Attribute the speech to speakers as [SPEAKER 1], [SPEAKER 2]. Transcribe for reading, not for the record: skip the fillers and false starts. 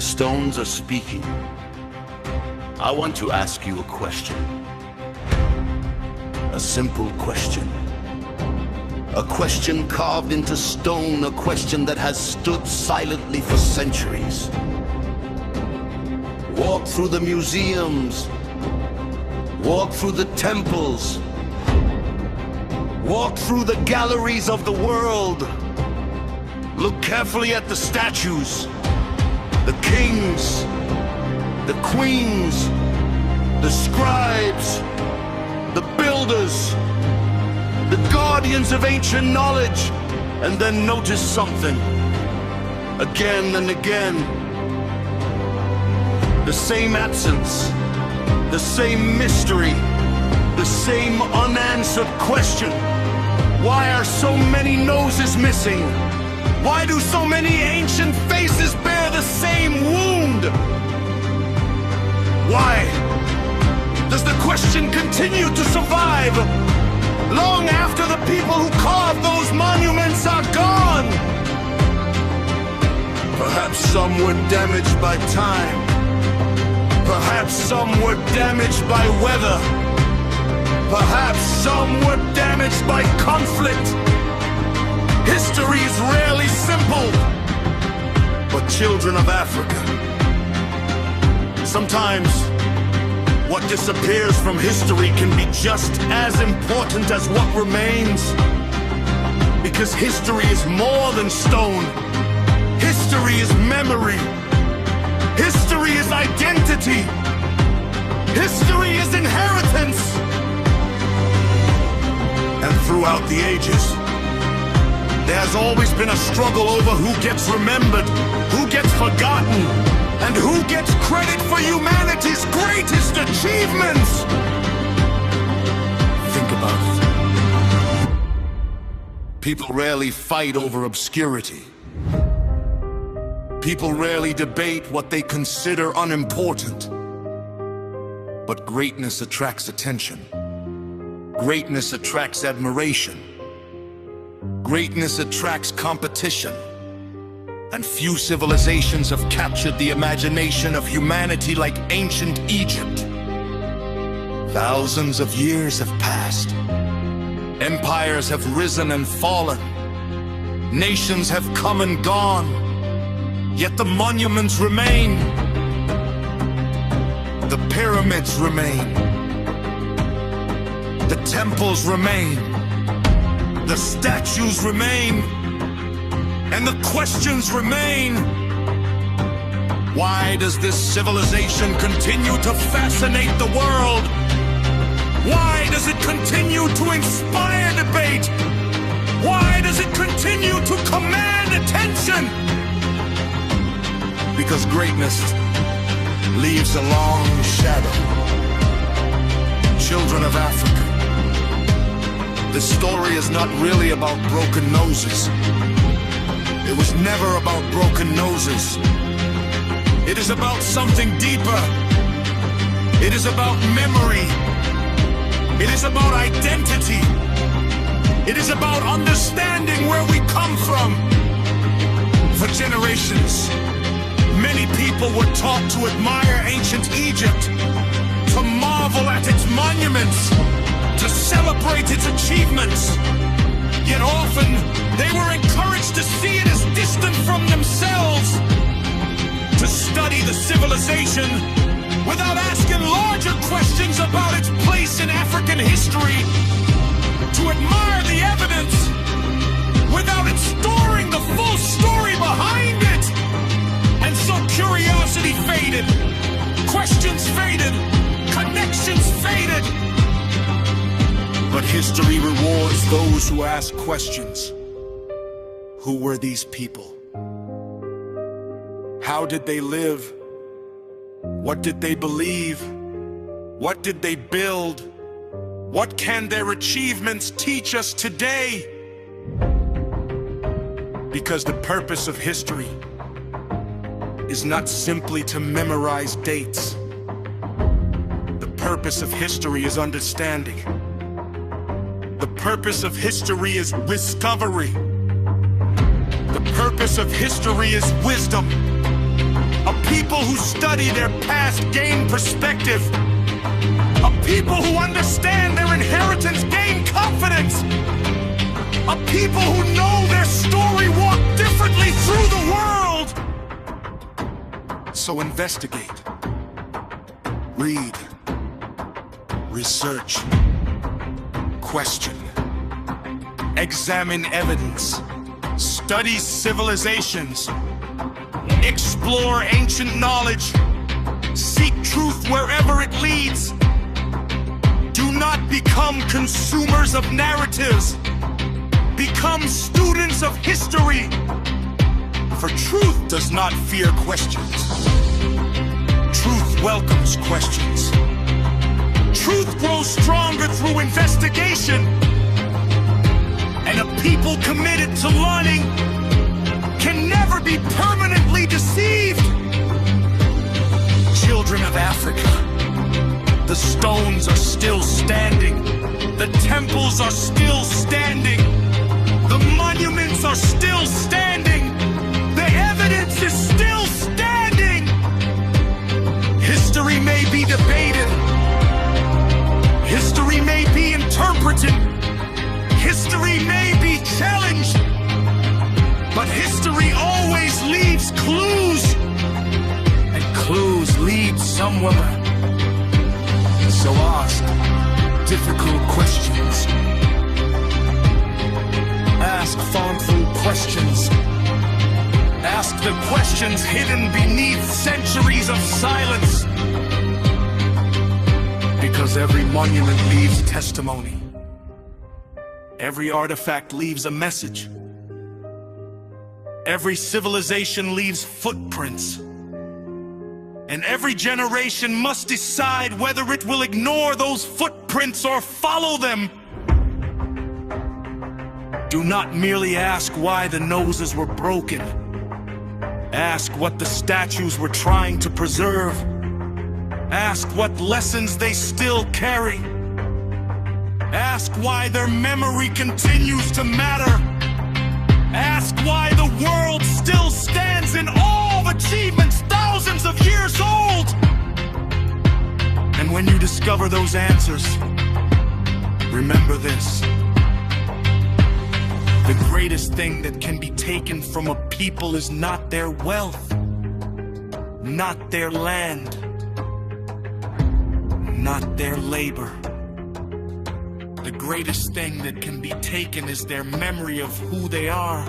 [SPEAKER 1] The stones are speaking. I want to ask you a question. A simple question. A question carved into stone, a question that has stood silently for centuries. Walk through the museums. Walk through the temples. Walk through the galleries of the world. Look carefully at the statues, the kings, the queens, the scribes, the builders, the guardians of ancient knowledge, and then notice something. Again and again. The same absence, the same mystery, the same unanswered question. Why are so many noses missing? Why do so many ancient faces bear the same wound? Why does the question continue to survive long after the people who carved those monuments are gone? Perhaps some were damaged by time. Perhaps some were damaged by weather. Perhaps some were damaged by conflict. History is rarely simple. But children of Africa, sometimes what disappears from history can be just as important as what remains. Because history is more than stone. History is memory. History is identity. History is inheritance. And throughout the ages, there's always been a struggle over who gets remembered, who gets forgotten, and who gets credit for humanity's greatest achievements. Think about it. People rarely fight over obscurity. People rarely debate what they consider unimportant. But greatness attracts attention. Greatness attracts admiration. Greatness attracts competition. And few civilizations have captured the imagination of humanity like ancient Egypt. Thousands of years have passed. Empires have risen and fallen. Nations have come and gone. Yet the monuments remain. The pyramids remain. The temples remain. The statues remain. And the questions remain. Why does this civilization continue to fascinate the world? Why does it continue to inspire debate? Why does it continue to command attention? Because greatness leaves a long shadow. Children of Africa, this story is not really about broken noses. It was never about broken noses. It is about something deeper. It is about memory. It is about identity. It is about understanding where we come from. For generations, many people were taught to admire ancient Egypt, to marvel at its monuments, to celebrate its achievements. Yet often, they were encouraged to see it as distant from themselves, to study the civilization without asking larger questions about its place in African history, to admire the evidence without it storing the full story behind it. And so curiosity faded, questions faded, connections faded. But history rewards those who ask questions. Who were these people? How did they live? What did they believe? What did they build? What can their achievements teach us today? Because the purpose of history is not simply to memorize dates. The purpose of history is understanding. The purpose of history is discovery. The purpose of history is wisdom. A people who study their past gain perspective. A people who understand their inheritance gain confidence. A people who know their story walk differently through the world. So investigate. Read. Research. Question. Examine evidence. Study civilizations. Explore ancient knowledge. Seek truth wherever it leads. Do not become consumers of narratives. Become students of history. For truth does not fear questions. Truth welcomes questions. Truth grows stronger through investigation. And a people committed to learning can never be permanently deceived. Children of Africa, the stones are still standing. The temples are still standing. The monuments are still standing. The evidence is still standing. History may be debated. History may be interpreted. History may be challenged. But history always leaves clues. And clues lead somewhere. So ask difficult questions. Ask thoughtful questions. Ask the questions hidden beneath centuries of silence. Because every monument leaves testimony. Every artifact leaves a message. Every civilization leaves footprints. And every generation must decide whether it will ignore those footprints or follow them. Do not merely ask why the noses were broken. Ask what the statues were trying to preserve. Ask what lessons they still carry. Ask why their memory continues to matter. Ask why the world still stands in awe of achievements thousands of years old. And when you discover those answers, remember this. The greatest thing that can be taken from a people is not their wealth, not their land, not their labor. The greatest thing that can be taken is their memory of who they are.